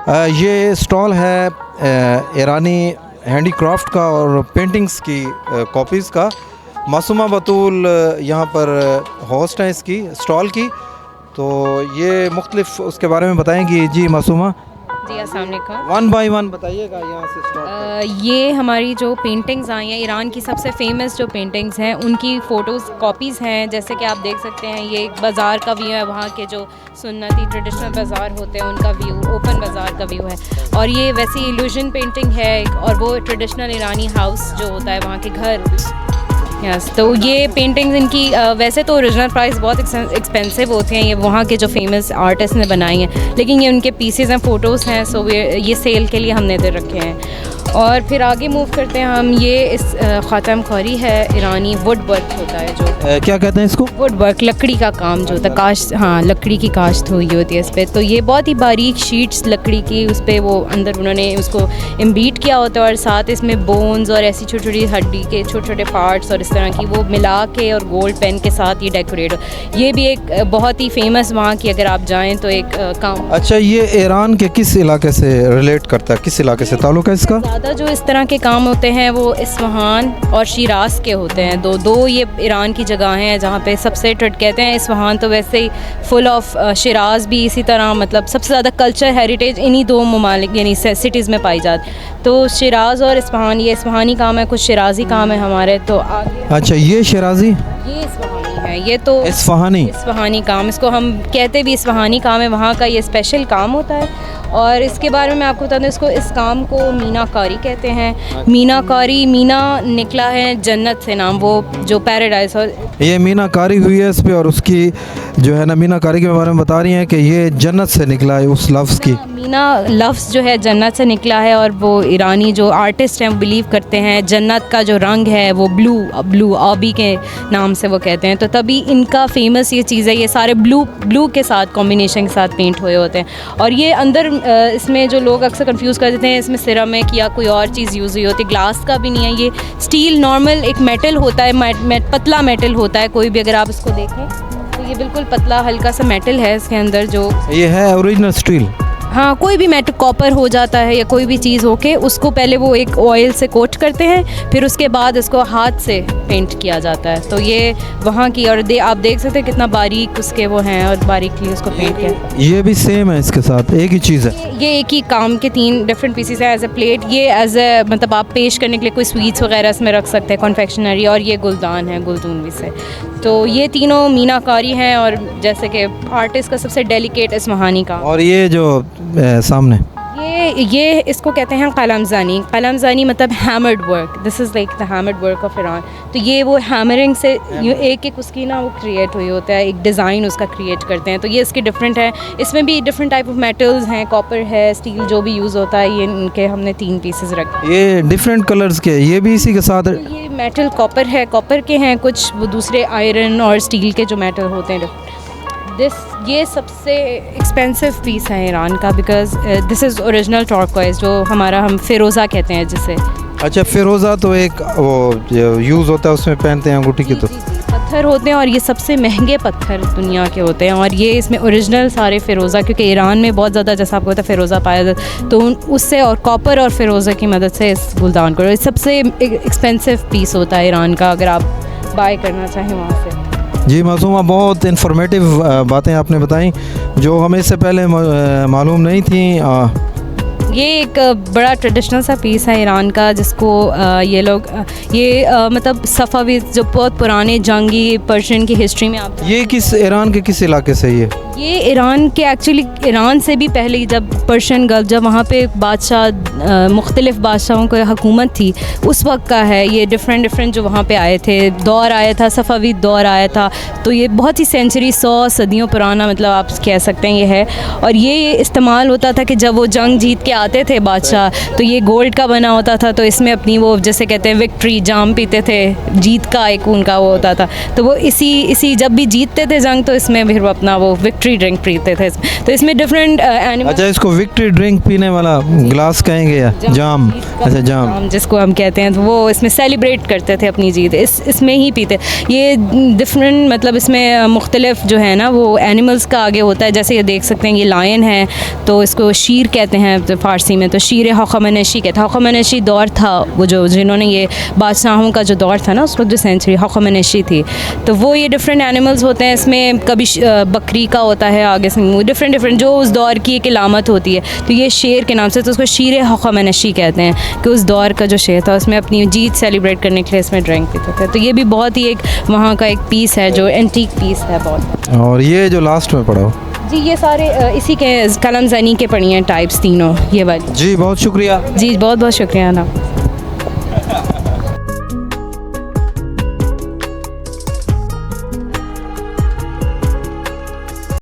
ये स्टॉल है ईरानी हैंडीक्राफ्ट का और पेंटिंग्स की कॉपीज़ का। मासूमा बतूल यहाँ पर होस्ट हैं इसकी स्टॉल की, तो ये मुख्तलिफ उसके बारे में बताएंगी। जी मासूमा, जी अस्सलाम वालेकुम। वन बाय वन बताइएगा यहाँ से स्टार्ट। ये हमारी जो पेंटिंग्स आई हैं, ईरान की सबसे फेमस जो पेंटिंग्स हैं उनकी फ़ोटोज़ कॉपीज़ हैं। जैसे कि आप देख सकते हैं, ये एक बाज़ार का व्यू है, वहाँ के जो सुन्नती ट्रेडिशनल बाज़ार होते हैं उनका व्यू, ओपन बाज़ार का व्यू है। और ये वैसी इल्यूजन पेंटिंग है और वो ट्रेडिशनल ईरानी हाउस जो होता है वहाँ के घर। यस, तो ये पेंटिंग्स इनकी वैसे तो ओरिजिनल प्राइस बहुत एक्सपेंसिव होते हैं, ये वहाँ के जो फेमस आर्टिस्ट ने बनाई हैं, लेकिन ये उनके पीसेस हैं, फ़ोटोज़ हैं, सो ये सेल के लिए हमने दे रखे हैं। और फिर आगे मूव करते हैं हम। ये इस ख़ातम ख़ारी है, ईरानी वुड वर्क होता है जो क्या कहते हैं इसको? वुड वर्क, लकड़ी का काम जो होता है, काश्त, हाँ लकड़ी की काश्त हुई होती है इस पर। तो ये बहुत ही बारीक शीट्स लकड़ी की, उस पर वो अंदर उन्होंने उसको इम्बीट किया होता है और साथ इसमें बोन्स और ऐसी छोटी छोटी हड्डी के छोटे छोटे पार्ट्स और इस तरह की वो मिला के और गोल्ड पेन के साथ ये डेकोरेट हो। ये भी एक बहुत ही फेमस वहाँ की, अगर आप जाएँ तो एक काम। अच्छा, ये ईरान के किस इलाके से रिलेट करता है, किस इलाके से ताल्लुक़ है इसका? ज़्यादा जो इस तरह के काम होते हैं वो इस्फ़हान और शिराज़ के होते हैं। दो ये ईरान की जगह हैं जहाँ पे सबसे कहते हैं इस्फ़हान तो वैसे ही फुल ऑफ, शिराज़ भी इसी तरह, मतलब सबसे ज़्यादा कल्चर हेरिटेज इन्हीं दो ममालिक यानी सिटीज़ में पाई जाती। तो शिराज़ और इस्फ़हान, ये इस्फ़हानी काम है, कुछ शिराज़ी काम है हमारे। तो आगे अच्छा, ये शिराज़ी, ये इस्फ़हानी है, ये तो इस्फ़हानी काम, इसको हम कहते भी इस्फ़हानी काम है, वहाँ का ये स्पेशल काम होता है। और इसके बारे में मैं आपको बता दूँ, इस काम को मीनाकारी कहते हैं। मीनाकारी, मीना निकला है जन्नत से नाम, वो जो पैराडाइज। और ये मीनाकारी हुई है इस पे, और उसकी जो है ना मीनाकारी के बारे में बता रही हैं कि ये जन्नत से निकला है, उस लफ्ज़ की। मीना लफ्ज़ जो है जन्नत से निकला है, और वो ईरानी जो आर्टिस्ट हैं वो बिलीव करते हैं जन्नत का जो रंग है वो ब्लू आबी के नाम से वो कहते हैं। तो तभी इनका फेमस ये चीज़ है, ये सारे ब्लू के साथ कॉम्बिनेशन के साथ पेंट हुए होते हैं। और ये अंदर इसमें जो लोग अक्सर कंफ्यूज कर देते हैं, इसमें सिरेमिक या कोई और चीज़ यूज़ हुई होती है, ग्लास का भी नहीं है, ये स्टील नॉर्मल एक मेटल होता है, पतला मेटल होता है। कोई भी अगर आप इसको देखें तो ये बिल्कुल पतला हल्का सा मेटल है इसके अंदर जो ये है ओरिजिनल स्टील। हाँ, कोई भी मेटल, कॉपर हो जाता है या कोई भी चीज़ होके उसको पहले वो एक ऑयल से कोट करते हैं, फिर उसके बाद इसको हाथ से पेंट किया जाता है। तो ये वहाँ की, और आप देख सकते हैं कितना बारीक उसके वो हैं और बारीकली उसको पेंट किया। ये भी सेम है, इसके साथ एक ही चीज़ है। ये एक ही काम के 3 डिफरेंट पीसेस हैं। एज ए प्लेट, ये एज ए मतलब आप पेश करने के लिए कोई स्वीट्स वगैरह इसमें रख सकते हैं, कॉन्फेक्शनरी। और ये गुलदान है, गुलदूनवी से। तो ये तीनों मीनाकारी हैं, और जैसे कि आर्टिस्ट का सबसे डेलिकेट इस्फ़हानी का। और ये जो सामने ये इसको कहते हैं कलमज़ानी। कलमज़ानी मतलब hammered work, this is like the hammered work of Iran. तो ये वो हैमरिंग से एक उसकी ना वो क्रिएट हुई होता है, एक डिज़ाइन उसका क्रिएट करते हैं। तो ये इसके डिफरेंट है, इसमें भी डिफरेंट टाइप ऑफ मेटल्स हैं, कॉपर है, स्टील जो भी यूज़ होता है, ये इनके हमने 3 पीसेस रखे। ये डिफरेंट कलर्स के, ये भी इसी के साथ। तो ये मेटल कॉपर है, कॉपर के हैं कुछ, वो दूसरे आयरन और स्टील के जो मेटल होते हैं। ये सबसे एक्सपेंसिव पीस है ईरान का, because this is original turquoise, जो हम फ़िरोज़ा कहते हैं जिसे। अच्छा, फ़िरोज़ा तो एक वो यूज़ होता है, उसमें पहनते हैं अंगूठी की। तो पत्थर होते हैं और ये सबसे महंगे पत्थर दुनिया के होते हैं। और ये इसमें ओरिजिनल सारे फ़िरोज़ा, क्योंकि ईरान में बहुत ज़्यादा जैसा आपको पता है फ़िरोज़ा पाया जाता, तो उससे और कॉपर और फ़िरोज़ा की मदद से इस गुलदान को, सबसे एक्सपेंसिव पीस होता है ईरान का, अगर आप बाय करना चाहें वहाँ से। जी मासूमा, बहुत इन्फॉर्मेटिव बातें आपने बताई जो हमें इससे पहले मालूम नहीं थी। ये एक बड़ा ट्रेडिशनल सा पीस है ईरान का, जिसको ये लोग मतलब सफ़ावी, जो बहुत पुराने जंगी पर्शियन की हिस्ट्री में आप। ये किस ईरान के किस इलाके से? ये ईरान के एक्चुअली ईरान से भी पहले, जब पर्शियन गल्फ, जब वहाँ पे बादशाह मुख्तलिफ़ बादशाहों की हुकूमत थी, उस वक्त का है। ये डिफरेंट जो वहाँ पे आए थे, दौर आया था, सफ़ावी दौर आया था। तो ये बहुत ही सेंचुरी, 100 सदियों पुराना मतलब आप कह सकते हैं ये है। और ये इस्तेमाल होता था कि जब वो जंग जीत के आते थे बादशाह, तो ये गोल्ड का बना होता था। तो इसमें अपनी वो जैसे कहते हैं विक्ट्री जाम पीते थे, जीत का एक उनका वो होता था। तो वो इसी जब भी जीतते थे जंग, तो इसमें फिर वो अपना वो विक्ट्री विक्ट्री ड्रिंक पीते थे। तो इसमें डिफरेंट एनिमल, अच्छा, इसको विक्ट्री ड्रिंक पीने वाला ग्लास कहेंगे या जाम? अच्छा, जाम जिसको हम कहते हैं, तो वो इसमें सेलिब्रेट करते थे अपनी जीत, इसमें ही पीते। ये डिफरेंट मतलब इसमें मुख्तलिफ जो है ना वो एनिमल्स का आगे होता है। जैसे ये देख सकते हैं, ये लायन है तो इसको शीर कहते हैं तो फ़ारसी में, तो शीर हक़मनशी कहते हैं। हक़मनशी दौर था वो जो जिन्होंने ये बादशाहों का जो दौर था ना उस वक्त जो सेंचुरी हक़मनशी थी, तो वो ये डिफरेंट एनिमल्स होते हैं। इसमें कभी बकरी का होता है आगे से, डिफरेंट जो उस दौर की एक इलामत होती है। तो ये शेर के नाम से, तो उसको शीर हक़मनशी कहते हैं कि उस दौर का जो शेर था उसमें अपनी जीत सेलिब्रेट करने के लिए इसमें ड्रिंक पीते थे। तो ये भी बहुत ही एक वहाँ का एक पीस है जो एंटीक पीस है बहुत। और ये जो लास्ट में पड़ा हो? जी ये सारे इसी के कलम ज़नी के पड़ी हैं टाइप्स तीनों, ये वाली। जी बहुत शुक्रिया। जी बहुत बहुत शुक्रिया ना।